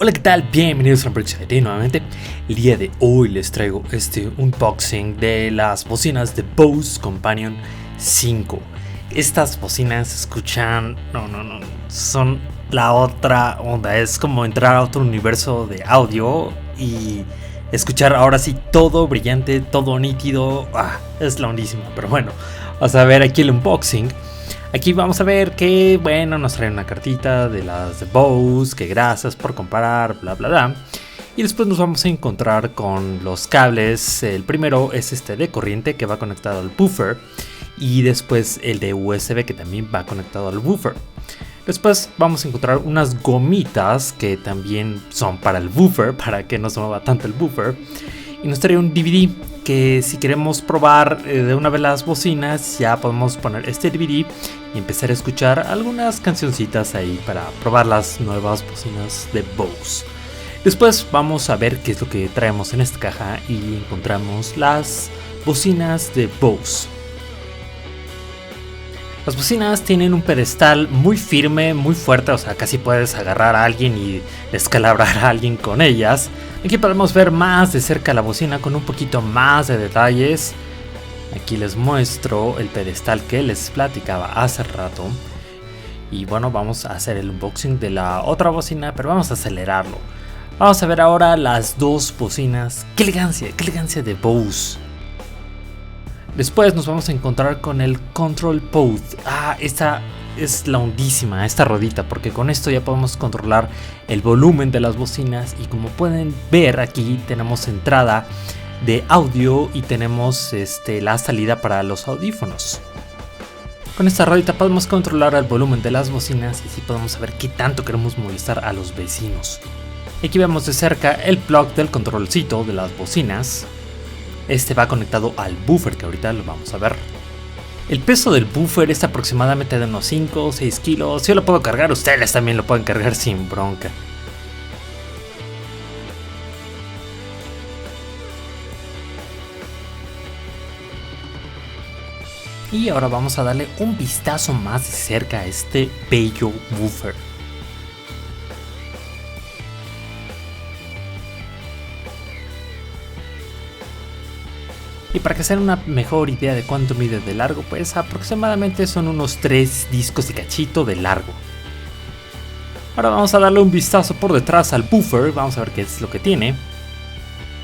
Hola, ¿qué tal? Bienvenidos a Unboxing IT nuevamente. El día de hoy les traigo este unboxing de las bocinas de Bose Companion 5. Estas bocinas se escuchan, son la otra onda. Es como entrar a otro universo de audio y escuchar ahora sí todo brillante, todo nítido. Es la ondísima. Pero bueno, vamos a ver aquí el unboxing. Aquí vamos a ver que, bueno, nos traen una cartita de las de Bose, que gracias por comparar, bla bla bla. Y después nos vamos a encontrar con los cables. El primero es este de corriente que va conectado al buffer. Y después el de USB que también va conectado al buffer. Después vamos a encontrar unas gomitas que también son para el buffer, para que no se mueva tanto el buffer. Y nos trae un DVD que si queremos probar de una vez las bocinas, ya podemos poner este DVD y empezar a escuchar algunas cancioncitas ahí para probar las nuevas bocinas de Bose. Después vamos a ver qué es lo que traemos en esta caja y encontramos las bocinas de Bose. Las bocinas tienen un pedestal muy firme, muy fuerte, o sea, casi puedes agarrar a alguien y descalabrar a alguien con ellas. Aquí podemos ver más de cerca la bocina con un poquito más de detalles. Aquí les muestro el pedestal que les platicaba hace rato. Y bueno, vamos a hacer el unboxing de la otra bocina, pero vamos a acelerarlo. Vamos a ver ahora las dos bocinas. ¡Qué elegancia de Bose! Después nos vamos a encontrar con el Control Pod. Esta es la ondísima, esta rodita, porque con esto ya podemos controlar el volumen de las bocinas. Y como pueden ver aquí tenemos entrada de audio y tenemos la salida para los audífonos. Con esta rodita podemos controlar el volumen de las bocinas y así podemos saber qué tanto queremos molestar a los vecinos. Aquí vemos de cerca el plug del controlcito de las bocinas. Este va conectado al buffer, que ahorita lo vamos a ver. El peso del buffer es aproximadamente de unos 5 o 6 kilos. Yo lo puedo cargar, ustedes también lo pueden cargar sin bronca. Y ahora vamos a darle un vistazo más de cerca a este bello buffer. Y para que se den una mejor idea de cuánto mide de largo, pues aproximadamente son unos 3 discos y cachito de largo. Ahora vamos a darle un vistazo por detrás al buffer, vamos a ver qué es lo que tiene.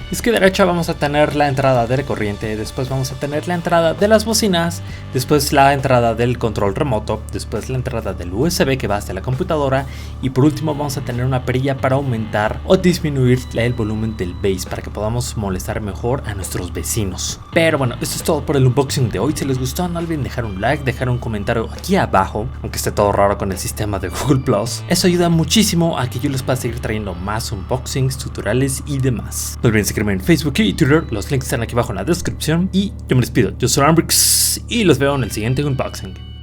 Izquierda y derecha vamos a tener la entrada de corriente, después vamos a tener la entrada de las bocinas, después la entrada del control remoto, después la entrada del USB que va hasta la computadora y por último vamos a tener una perilla para aumentar o disminuir el volumen del bass para que podamos molestar mejor a nuestros vecinos. Pero bueno, esto es todo por el unboxing de hoy. Si les gustó no olviden dejar un like, dejar un comentario aquí abajo, aunque esté todo raro con el sistema de Google Plus. Eso ayuda muchísimo a que yo les pueda seguir trayendo más unboxings, tutoriales y demás. No olviden seguirme en Facebook y Twitter, los links están aquí abajo en la descripción y yo me despido. Yo soy Ambrix y los veo en el siguiente unboxing.